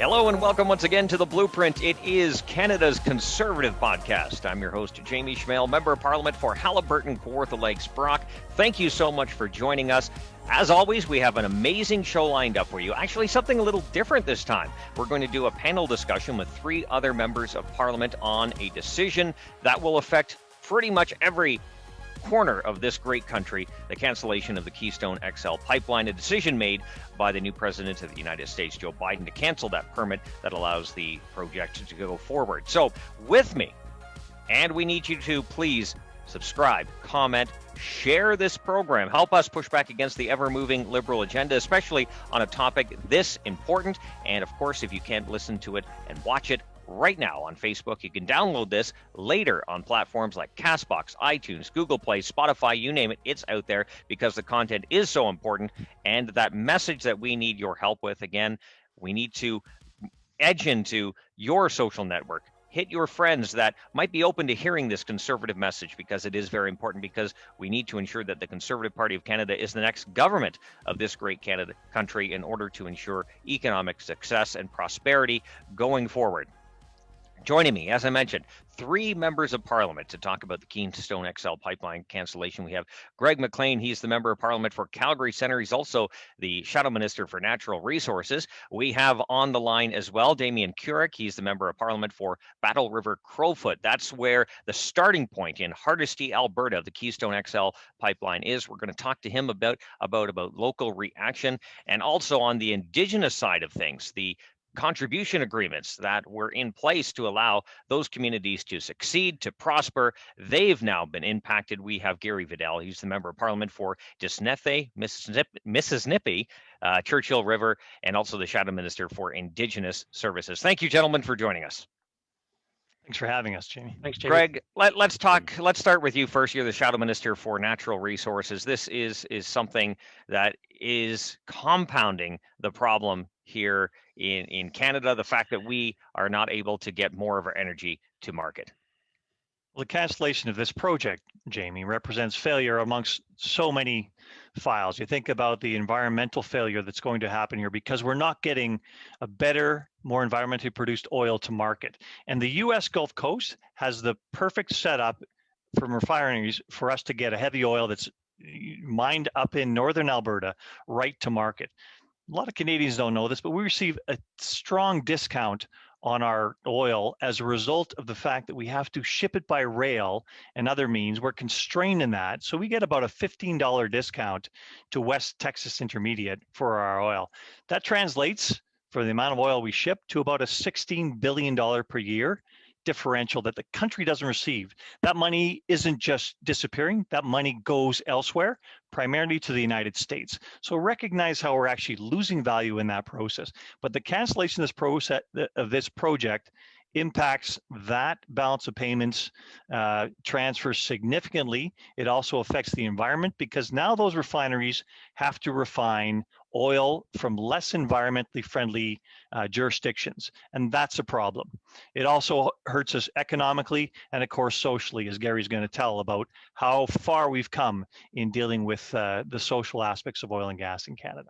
Hello and welcome once again to The Blueprint. It is Canada's Conservative podcast. I'm your host, Jamie Schmale, Member of Parliament for Haliburton, Kawartha Lakes, Brock. Thank you so much for joining us. As always, we have an amazing show lined up for you. Actually, something a little different this time. We're going to do a panel discussion with three other members of Parliament on a decision that will affect pretty much every corner of this great country, the cancellation of the Keystone XL pipeline, a decision made by the new president of the United States, Joe Biden, to cancel that permit that allows the project to go forward. So with me, and we need you to please subscribe, comment, share this program. Help us push back against the ever-moving liberal agenda, especially on a topic this important. And of course, if you can't listen to it and watch it right now on Facebook, you can download this later on platforms like Castbox, iTunes, Google Play, Spotify, you name it, it's out there because the content is so important. And that message that we need your help with, again, we need to edge into your social network. Hit your friends that might be open to hearing this conservative message because it is very important, because we need to ensure that the Conservative Party of Canada is the next government of this great Canada country in order to ensure economic success and prosperity going forward. Joining me, as I mentioned, three members of Parliament to talk about the Keystone XL pipeline cancellation. We have Greg McLean. He's the Member of Parliament for Calgary Centre. He's also the Shadow Minister for Natural Resources. We have on the line as well Damien Kurek. He's the Member of Parliament for Battle River-Crowfoot. That's where the starting point in Hardisty, Alberta, the Keystone XL pipeline is. We're going to talk to him about local reaction, and also on the Indigenous side of things, the contribution agreements that were in place to allow those communities to succeed, to prosper. They've now been impacted. We have Gary Vidal. He's the Member of Parliament for Desnethé-Missinippi-Churchill River, and also the Shadow Minister for Indigenous Services. Thank you, gentlemen, for joining us. Thanks for having us, Jamie. Thanks, Jamie. Greg, let's talk. Let's start with you first. You're the Shadow Minister for Natural Resources. This is something that is compounding the problem here in Canada, the fact that we are not able to get more of our energy to market. Well, the cancellation of this project, Jamie, represents failure amongst so many files. You think about the environmental failure that's going to happen here because we're not getting a better, more environmentally produced oil to market. And the U.S. Gulf Coast has the perfect setup from refineries for us to get a heavy oil that's mined up in northern Alberta right to market. A lot of Canadians don't know this, but we receive a strong discount on our oil as a result of the fact that we have to ship it by rail and other means. We're constrained in that. So we get about a $15 discount to West Texas Intermediate for our oil. That translates, for the amount of oil we ship, to about a $16 billion per year differential that the country doesn't receive. That money isn't just disappearing. That money goes elsewhere, primarily to the United States. So recognize how we're actually losing value in that process. But the cancellation of this project impacts that balance of payments transfers significantly. It also affects the environment because now those refineries have to refine oil from less environmentally friendly jurisdictions, and that's a problem. It also hurts us economically and, of course, socially, as Gary's going to tell about how far we've come in dealing with the social aspects of oil and gas in Canada.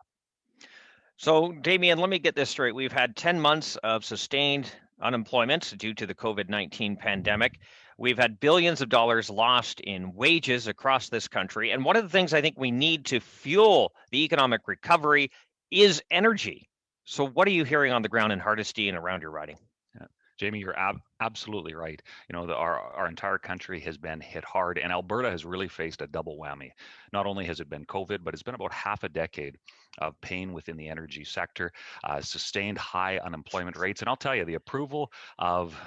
So, Damien, let me get this straight. We've had 10 months of sustained unemployment due to the COVID-19 pandemic. We've had billions of dollars lost in wages across this country. And one of the things I think we need to fuel the economic recovery is energy. So what are you hearing on the ground in Hardisty and around your riding? Jamie, you're absolutely right. You know, our entire country has been hit hard, and Alberta has really faced a double whammy. Not only has it been COVID, but it's been about half a decade of pain within the energy sector, sustained high unemployment rates. And I'll tell you, the approval of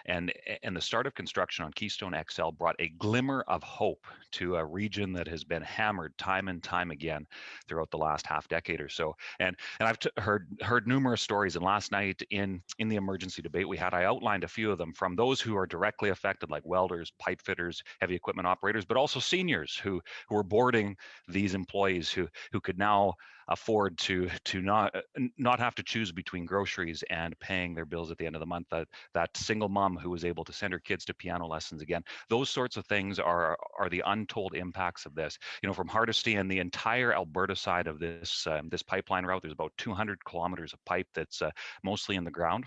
and the start of construction on Keystone XL brought a glimmer of hope to a region that has been hammered time and time again throughout the last half decade or so. And I've heard numerous stories. And last night in the emergency debate we had, I outlined a few of them, from those who are directly affected, like welders, pipe fitters, heavy equipment operators, but also seniors who are boarding these employees who could now afford to not have to choose between groceries and paying their bills at the end of the month. That single mom who was able to send her kids to piano lessons again. Those sorts of things are the untold impacts of this. From Hardisty and the entire Alberta side of this this pipeline route, there's about 200 kilometers of pipe that's mostly in the ground.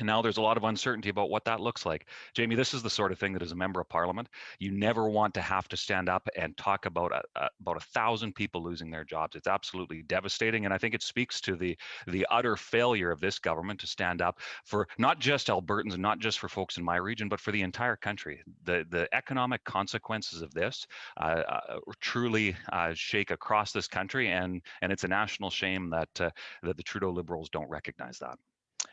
And now there's a lot of uncertainty about what that looks like. Jamie, this is the sort of thing that as a member of parliament, you never want to have to stand up and talk about about 1,000 people losing their jobs. It's absolutely devastating. And I think it speaks to the utter failure of this government to stand up for not just Albertans and not just for folks in my region, but for the entire country. The economic consequences of this truly shake across this country. And it's a national shame that the Trudeau Liberals don't recognize that.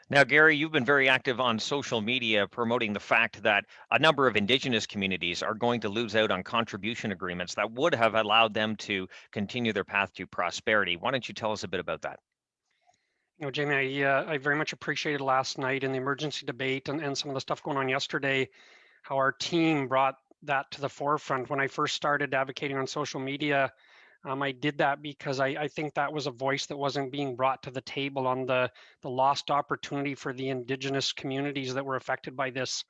Now, Gary, you've been very active on social media promoting the fact that a number of Indigenous communities are going to lose out on contribution agreements that would have allowed them to continue their path to prosperity. Why don't you tell us a bit about that? Jamie, I very much appreciated last night in the emergency debate and some of the stuff going on yesterday, how our team brought that to the forefront. When I first started advocating on social media, I did that because I think that was a voice that wasn't being brought to the table on the lost opportunity for the Indigenous communities that were affected by this.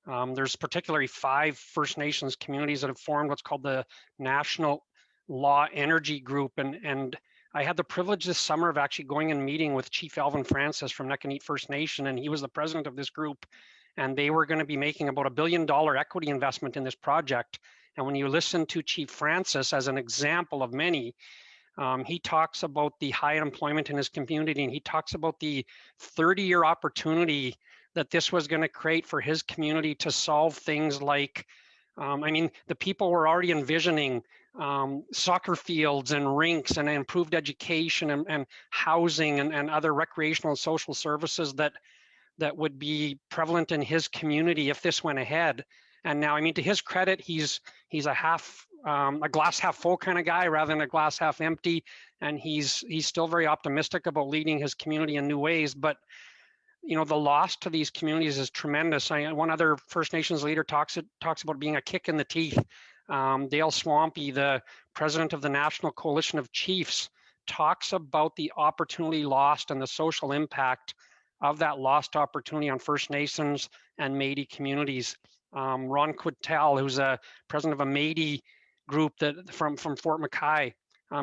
There's particularly 5 First Nations communities that have formed what's called the National Law Energy Group. And I had the privilege this summer of actually going and meeting with Chief Alvin Francis from Neck-and-Neat First Nation, and he was the president of this group. And they were going to be making about $1 billion equity investment in this project. And when you listen to Chief Francis as an example of many, he talks about the high unemployment in his community, and he talks about the 30-year opportunity that this was going to create for his community to solve things like, the people were already envisioning soccer fields and rinks and improved education and housing and other recreational and social services that would be prevalent in his community if this went ahead. And now, to his credit, he's a glass half full kind of guy rather than a glass half empty, and he's still very optimistic about leading his community in new ways. But the loss to these communities is tremendous. One other First Nations leader talks about being a kick in the teeth. Dale Swampy, the president of the National Coalition of Chiefs, talks about the opportunity lost and the social impact of that lost opportunity on First Nations and Métis communities. Ron Quintel, who's a president of a Métis group that from Fort McKay,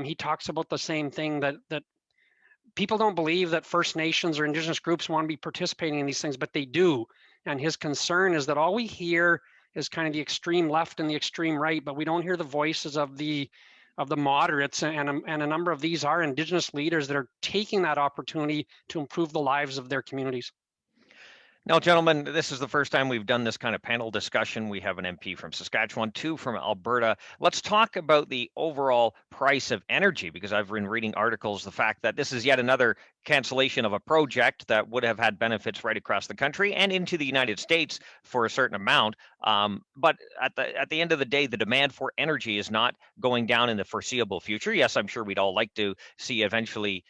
he talks about the same thing, that people don't believe that First Nations or Indigenous groups want to be participating in these things, but they do. And his concern is that all we hear is kind of the extreme left and the extreme right, but we don't hear the voices of the moderates, and a number of these are Indigenous leaders that are taking that opportunity to improve the lives of their communities. Now, gentlemen, this is the first time we've done this kind of panel discussion. We have an MP from Saskatchewan, 2 from Alberta. Let's talk about the overall price of energy, because I've been reading articles, the fact that this is yet another cancellation of a project that would have had benefits right across the country and into the United States for a certain amount. But at the end of the day, the demand for energy is not going down in the foreseeable future. Yes, I'm sure we'd all like to see eventually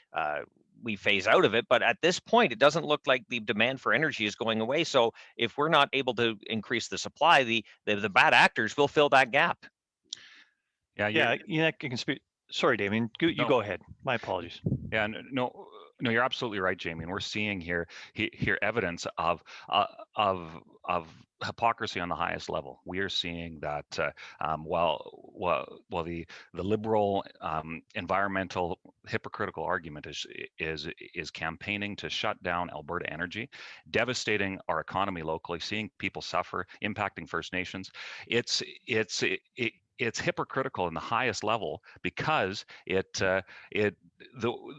we phase out of it, but at this point, it doesn't look like the demand for energy is going away. So if we're not able to increase the supply, the bad actors will fill that gap. Yeah, I can speak. Sorry, Damien, you go ahead. My apologies. Yeah, no, you're absolutely right, Jamie. And we're seeing here evidence of hypocrisy on the highest level. We are seeing that while the liberal environmental hypocritical argument is campaigning to shut down Alberta Energy, devastating our economy locally, seeing people suffer, impacting First Nations, it's hypocritical in the highest level, because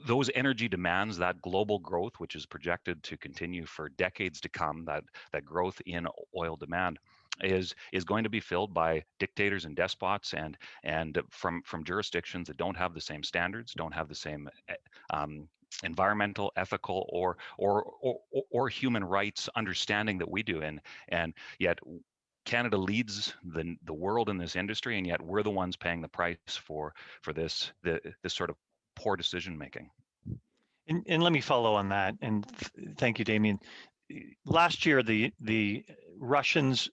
those energy demands, that global growth, which is projected to continue for decades to come, that growth in oil demand is going to be filled by dictators and despots and from jurisdictions that don't have the same standards, don't have the same environmental, ethical, or human rights understanding that we do, and yet Canada leads the world in this industry, and yet we're the ones paying the price for this sort of poor decision making. And let me follow on that. And thank you, Damien. last year, the Russians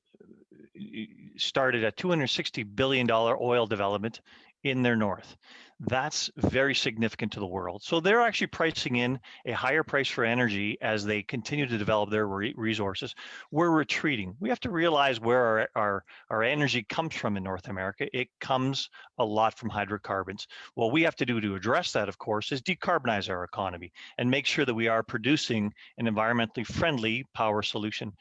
started a $260 billion oil development in their north. That's very significant to the world. So they're actually pricing in a higher price for energy as they continue to develop their resources. We're retreating. We have to realize where our energy comes from in North America. It comes a lot from hydrocarbons. What we have to do to address that, of course, is decarbonize our economy and make sure that we are producing an environmentally friendly power solution.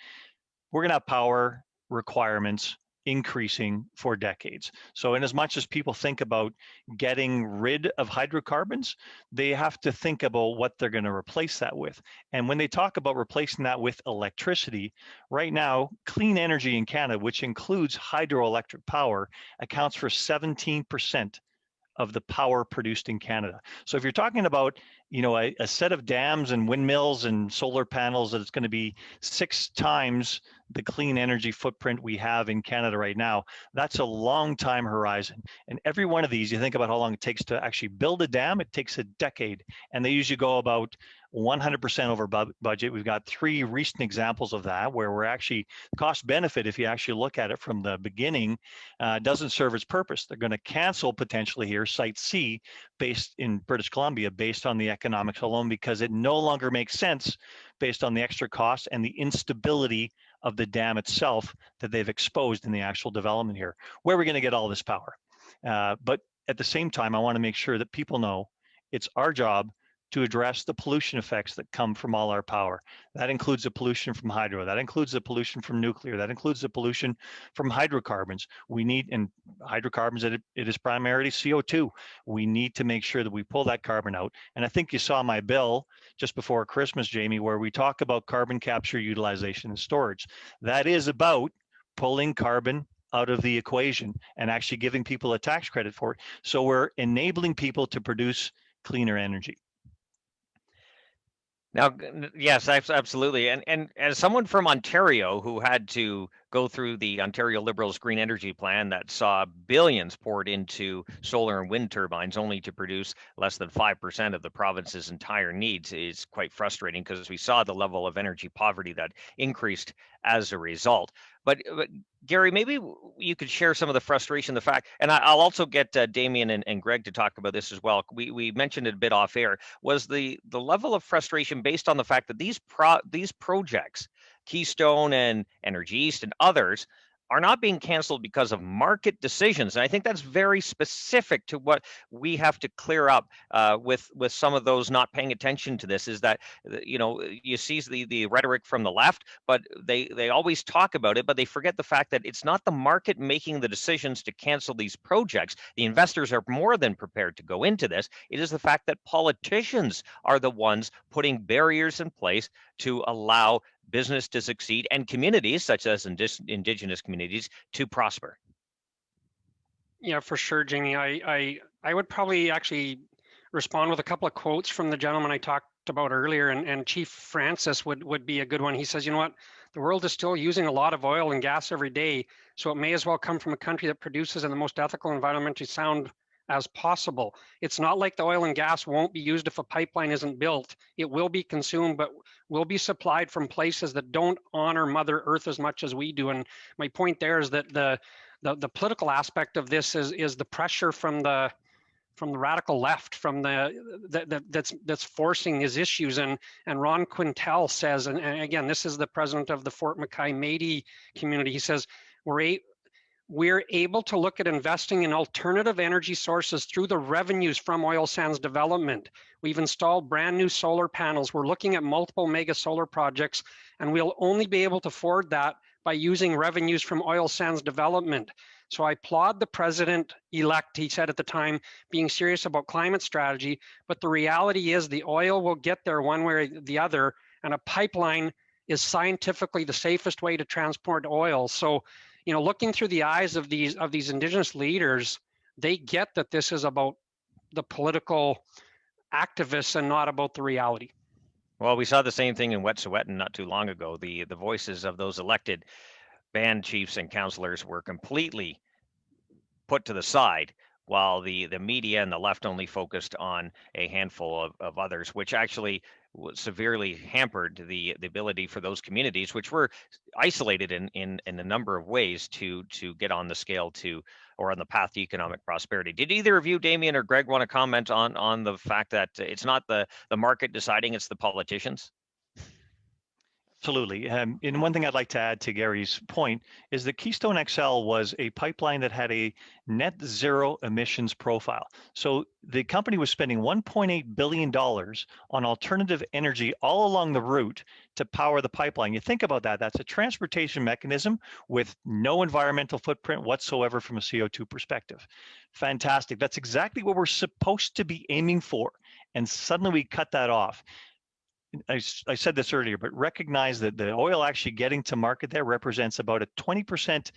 We're going to have power requirements increasing for decades. So in as much as people think about getting rid of hydrocarbons, they have to think about what they're going to replace that with. And when they talk about replacing that with electricity, right now, clean energy in Canada, which includes hydroelectric power, accounts for 17% of the power produced in Canada. So if you're talking about, a set of dams and windmills and solar panels, that it's going to be 6 times the clean energy footprint we have in Canada right now, that's a long time horizon. And every one of these, you think about how long it takes to actually build a dam, it takes a decade. And they usually go about 100% over budget. We've got 3 recent examples of that where we're actually cost benefit, if you actually look at it from the beginning, doesn't serve its purpose. They're going to cancel potentially here Site C based in British Columbia based on the economics alone, because it no longer makes sense based on the extra costs and the instability of the dam itself that they've exposed in the actual development here. Where are we going to get all this power? But at the same time, I want to make sure that people know it's our job to address the pollution effects that come from all our power. That includes the pollution from hydro, that includes the pollution from nuclear, that includes the pollution from hydrocarbons. We need, and hydrocarbons, it is primarily CO2. We need to make sure that we pull that carbon out. And I think you saw my bill just before Christmas, Jamie, where we talk about carbon capture, utilization, and storage. That is about pulling carbon out of the equation and actually giving people a tax credit for it. So we're enabling people to produce cleaner energy. Now, yes, absolutely. And as someone from Ontario who had to go through the Ontario Liberals Green Energy Plan that saw billions poured into solar and wind turbines only to produce less than 5% of the province's entire needs, is quite frustrating because we saw the level of energy poverty that increased as a result. But Gary, maybe you could share some of the frustration, the fact, and I'll also get Damien and Greg to talk about this as well. We mentioned it a bit off air, was the level of frustration based on the fact that these projects, Keystone and Energy East and others, are not being canceled because of market decisions. And I think that's very specific to what we have to clear up with some of those not paying attention to this, is that, you see the rhetoric from the left, but they always talk about it, but they forget the fact that it's not the market making the decisions to cancel these projects. The investors are more than prepared to go into this. It is the fact that politicians are the ones putting barriers in place to allow business to succeed and communities such as Indigenous communities to prosper. Yeah, for sure, Jamie. I would probably actually respond with a couple of quotes from the gentleman I talked about earlier, and Chief Francis would be a good one. He says, you know what, the world is still using a lot of oil and gas every day, so it may as well come from a country that produces in the most ethical, environmentally sound as possible. It's not like the oil and gas won't be used if a pipeline isn't built. It will be consumed, but will be supplied from places that don't honor Mother Earth as much as we do. And my point there is that the political aspect of this is the pressure from the radical left, from that's forcing these issues. And Ron Quintel says, and again, this is the president of the Fort McKay Métis community. He says, we're able to look at investing in alternative energy sources through the revenues from oil sands development. We've installed brand new solar panels. We're looking at multiple mega solar projects, and we'll only be able to afford that by using revenues from oil sands development. So I applaud the president-elect, he said at the time, being serious about climate strategy, but the reality is the oil will get there one way or the other, and a pipeline is scientifically the safest way to transport oil. So, looking through the eyes of these Indigenous leaders, they get that this is about the political activists and not about the reality. Well, we saw the same thing in Wet'suwet'en not too long ago. The voices of those elected band chiefs and councillors were completely put to the side while the media and the left only focused on a handful of others, which actually severely hampered the ability for those communities, which were isolated in a number of ways, to get on the scale to, or on the path to, economic prosperity. Did either of you, Damien or Greg, want to comment on the fact that it's not the market deciding, it's the politicians? Absolutely. And one thing I'd like to add to Gary's point is that Keystone XL was a pipeline that had a net zero emissions profile. So the company was spending $1.8 billion on alternative energy all along the route to power the pipeline. You think about that, that's a transportation mechanism with no environmental footprint whatsoever from a CO2 perspective. Fantastic. That's exactly what we're supposed to be aiming for. And suddenly we cut that off. I said this earlier, but recognize that the oil actually getting to market there represents about a 20%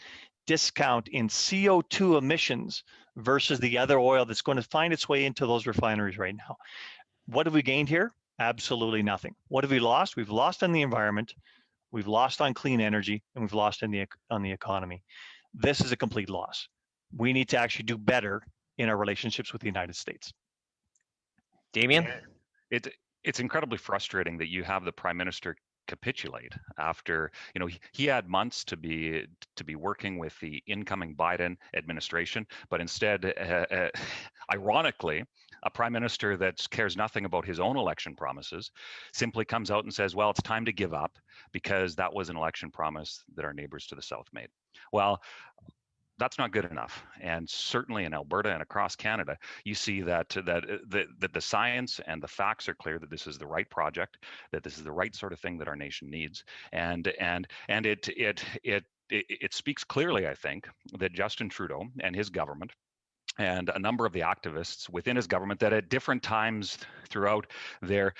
discount in CO2 emissions versus the other oil that's going to find its way into those refineries right now. What have we gained here? Absolutely nothing. What have we lost? We've lost on the environment, we've lost on clean energy, and we've lost on the economy. This is a complete loss. We need to actually do better in our relationships with the United States. Damien? It's incredibly frustrating that you have the Prime Minister capitulate after, he had months to be working with the incoming Biden administration, but instead, ironically, a Prime Minister that cares nothing about his own election promises simply comes out and says, well, it's time to give up because that was an election promise that our neighbors to the south made. Well, that's not good enough. And certainly in Alberta and across Canada, you see that the science and the facts are clear that this is the right project, that this is the right sort of thing that our nation needs. And it speaks clearly, I think, that Justin Trudeau and his government and a number of the activists within his government that at different times throughout their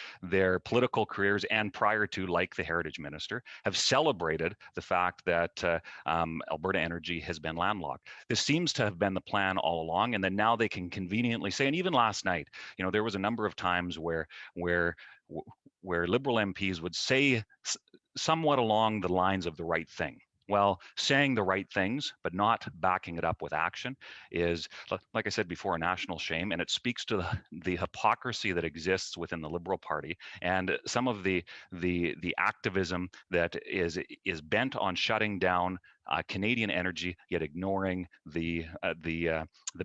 political careers and prior to, like the Heritage Minister, have celebrated the fact that Alberta Energy has been landlocked. This seems to have been the plan all along, and then now they can conveniently say, and even last night, there was a number of times where Liberal MPs would say somewhat along the lines of the right thing. Well, saying the right things, but not backing it up with action is, like I said before, a national shame. And it speaks to the hypocrisy that exists within the Liberal Party and some of the activism that is bent on shutting down Canadian energy, yet ignoring the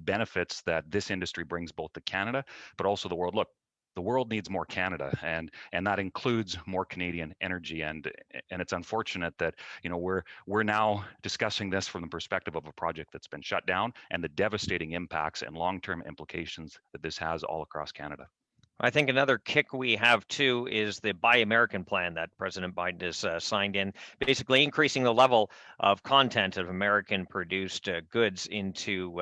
benefits that this industry brings both to Canada, but also the world. Look, the world needs more Canada, and that includes more Canadian energy. And it's unfortunate that we're now discussing this from the perspective of a project that's been shut down and the devastating impacts and long-term implications that this has all across Canada. I think another kick we have too is the Buy American plan that President Biden has signed in, basically increasing the level of content of American-produced goods into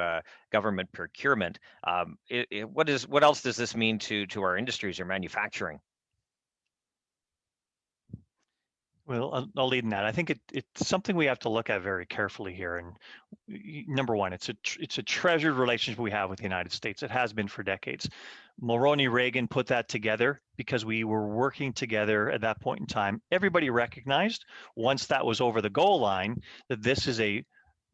government procurement. What else does this mean to our industries or manufacturing? Well, I'll lead in that. I think it's something we have to look at very carefully here. And number one, it's a treasured relationship we have with the United States. It has been for decades. Mulroney Reagan put that together because we were working together at that point in time. Everybody recognized once that was over the goal line that this is a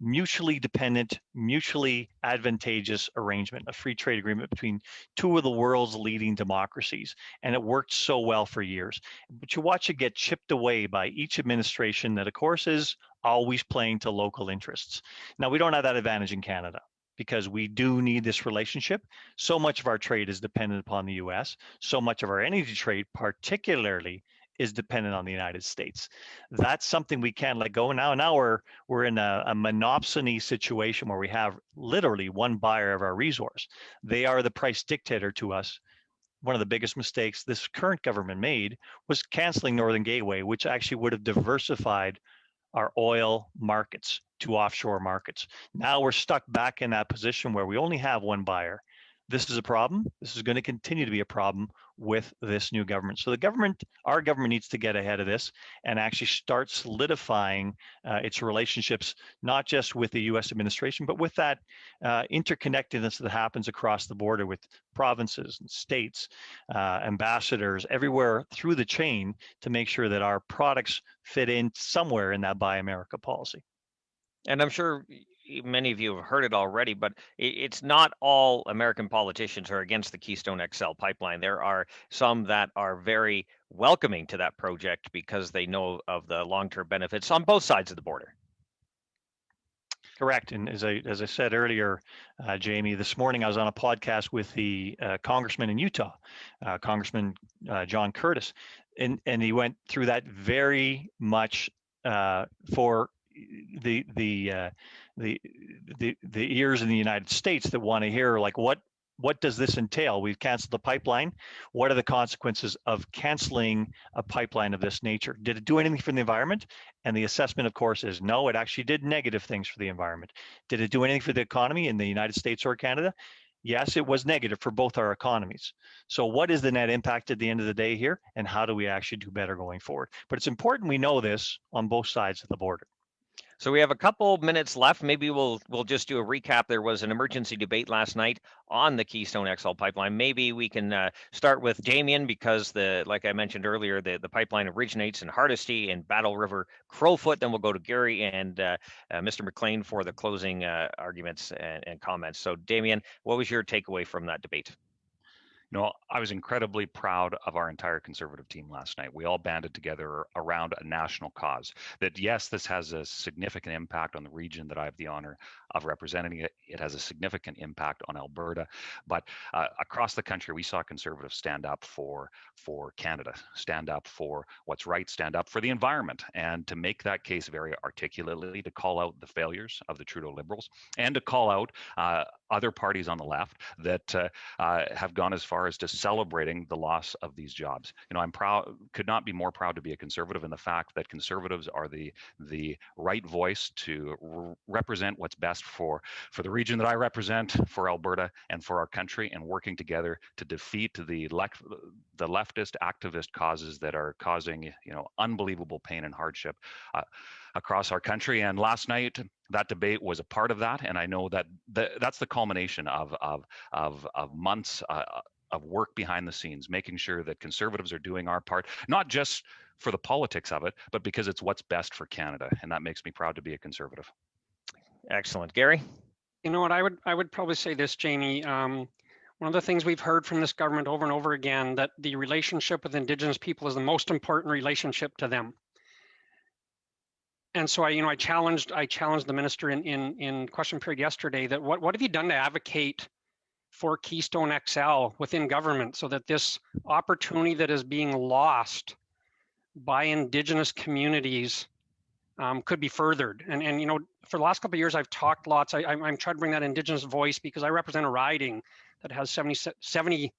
mutually dependent, mutually advantageous arrangement, a free trade agreement between two of the world's leading democracies. And it worked so well for years. But you watch it get chipped away by each administration that, of course, is always playing to local interests. Now, we don't have that advantage in Canada because we do need this relationship. So much of our trade is dependent upon the US. So much of our energy trade, particularly, is dependent on the United States. That's something we can't let go. Now we're in a monopsony situation where we have literally one buyer of our resource. They are the price dictator to us. One of the biggest mistakes this current government made was canceling Northern Gateway, which actually would have diversified our oil markets to offshore markets. Now we're stuck back in that position where we only have one buyer. This is a problem. This is going to continue to be a problem with this new government. So our government needs to get ahead of this and actually start solidifying its relationships, not just with the US administration, but with that interconnectedness that happens across the border with provinces and states, ambassadors, everywhere through the chain to make sure that our products fit in somewhere in that Buy America policy. And I'm sure many of you have heard it already, but it's not all American politicians who are against the Keystone XL pipeline. There are some that are very welcoming to that project because they know of the long-term benefits on both sides of the border. Correct. And as I said earlier, Jamie, this morning I was on a podcast with the congressman in Utah, Congressman John Curtis, and he went through that very much for the ears in the United States that want to hear, like, what does this entail? We've canceled the pipeline. What are the consequences of canceling a pipeline of this nature? Did it do anything for the environment? And the assessment, of course, is no, it actually did negative things for the environment. Did it do anything for the economy in the United States or Canada? Yes, it was negative for both our economies. So what is the net impact at the end of the day here? And how do we actually do better going forward? But it's important we know this on both sides of the border. So we have a couple minutes left. Maybe we'll just do a recap. There was an emergency debate last night on the Keystone XL pipeline. Maybe we can start with Damien because like I mentioned earlier, the pipeline originates in Hardisty and Battle River-Crowfoot. Then we'll go to Gary and Mr. McLean for the closing arguments and comments. So Damien, what was your takeaway from that debate? I was incredibly proud of our entire Conservative team last night. We all banded together around a national cause. That yes, this has a significant impact on the region that I have the honor of representing. It has a significant impact on Alberta, but across the country, we saw Conservatives stand up for Canada, stand up for what's right, stand up for the environment, and to make that case very articulately, to call out the failures of the Trudeau Liberals, and to call out other parties on the left that have gone as far as to celebrating the loss of these jobs. I'm proud, could not be more proud to be a Conservative in the fact that Conservatives are the right voice to represent what's best for the region that I represent, for Alberta, and for our country, and working together to defeat the leftist activist causes that are causing unbelievable pain and hardship across our country. And last night, that debate was a part of that, and I know that that's the culmination of months of work behind the scenes, making sure that Conservatives are doing our part, not just for the politics of it, but because it's what's best for Canada, and that makes me proud to be a Conservative. Excellent. Gary? You know what, I would probably say this, Jamie. One of the things we've heard from this government over and over again, that the relationship with Indigenous people is the most important relationship to them. And so I challenged the minister in question period yesterday that what have you done to advocate for Keystone XL within government so that this opportunity that is being lost by Indigenous communities could be furthered. And for the last couple of years, I've talked lots. I'm trying to bring that Indigenous voice because I represent a riding that has 70%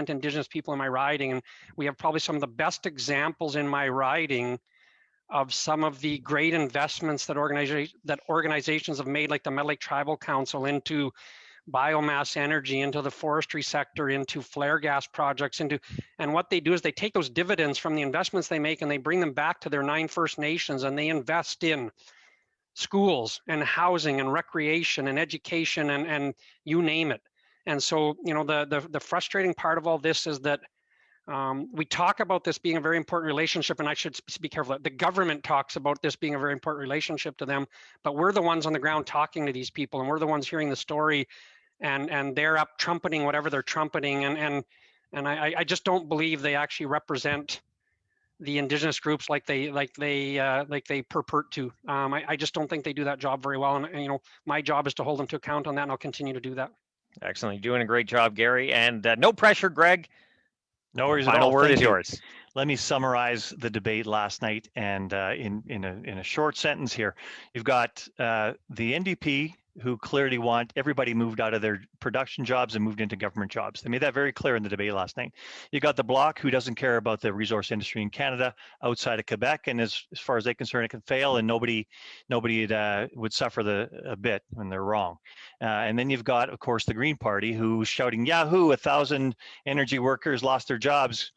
Indigenous people in my riding. And we have probably some of the best examples in my riding of some of the great investments that organizations have made, like the Metal Lake Tribal Council, into biomass energy, into the forestry sector, into flare gas projects, and what they do is they take those dividends from the investments they make and they bring them back to their 9 First Nations, and they invest in schools and housing and recreation and education and you name it. And so, the frustrating part of all this is that we talk about this being a very important relationship, and I should be careful. The government talks about this being a very important relationship to them, but we're the ones on the ground talking to these people, and we're the ones hearing the story, and they're up trumpeting whatever they're trumpeting, and I just don't believe they actually represent the Indigenous groups like they purport to. I just don't think they do that job very well, and my job is to hold them to account on that, and I'll continue to do that. Excellent. You're doing a great job, Gary, and no pressure, Greg. No worries at all. Final word is yours. Let me summarize the debate last night, and in a short sentence here. You've got the NDP, who clearly want everybody moved out of their production jobs and moved into government jobs. They made that very clear in the debate last night. You got the Bloc, who doesn't care about the resource industry in Canada outside of Quebec, and as far as they're concerned, it can fail, and nobody would suffer a bit when they're wrong. And then you've got, of course, the Green Party, who's shouting, "Yahoo! 1,000 energy workers lost their jobs.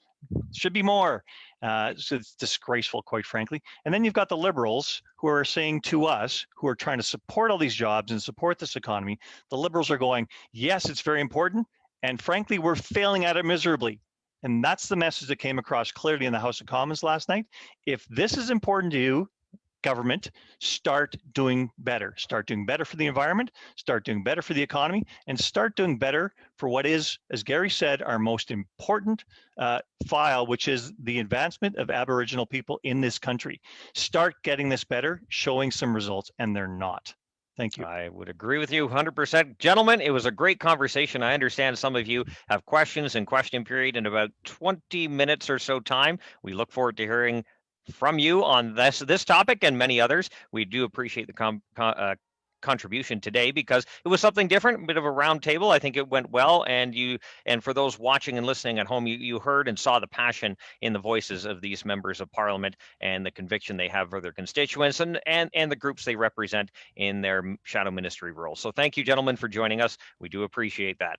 Should be more." So it's disgraceful, quite frankly. And then you've got the Liberals, who are saying to us, who are trying to support all these jobs and support this economy, the Liberals are going, yes, it's very important, and frankly, we're failing at it miserably. And that's the message that came across clearly in the House of Commons last night. If this is important to you, government, start doing better. Start doing better for the environment, start doing better for the economy, and start doing better for what is, as Gary said, our most important file, which is the advancement of Aboriginal people in this country. Start getting this better, showing some results, and they're not. Thank you. I would agree with you 100%. Gentlemen, it was a great conversation. I understand some of you have questions and question period in about 20 minutes or so time. We look forward to hearing from you on this topic and many others. We do appreciate the contribution today because it was something different, a bit of a round table. I think it went well, and for those watching and listening at home, you heard and saw the passion in the voices of these members of Parliament and the conviction they have for their constituents and the groups they represent in their shadow ministry role. So thank you, gentlemen, for joining us. We do appreciate that.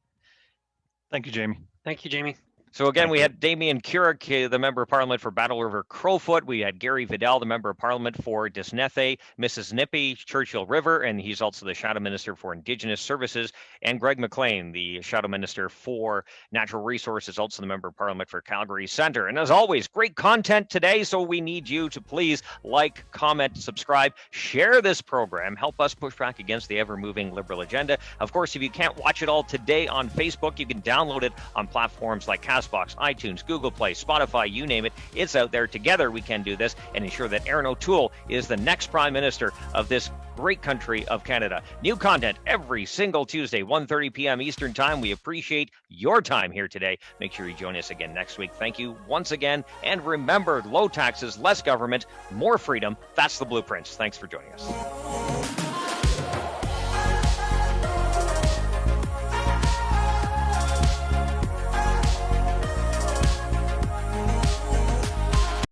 Thank you, Jamie. Thank you, Jamie. So again, we had Damien Kurek, the Member of Parliament for Battle River-Crowfoot. We had Gary Vidal, the Member of Parliament for Desnethé-Missinippi-Churchill River, and he's also the Shadow Minister for Indigenous Services, and Greg McLean, the Shadow Minister for Natural Resources, also the Member of Parliament for Calgary Centre. And as always, great content today, so we need you to please like, comment, subscribe, share this program, help us push back against the ever-moving Liberal agenda. Of course, if you can't watch it all today on Facebook, you can download it on platforms like Castbox, iTunes, Google Play, Spotify, you name it. It's out there. Together we can do this and ensure that Erin O'Toole is the next Prime Minister of this great country of Canada. New content every single Tuesday, 1:30 p.m. Eastern Time. We appreciate your time here today. Make sure you join us again next week. Thank you once again. And remember, low taxes, less government, more freedom. That's the blueprint. Thanks for joining us.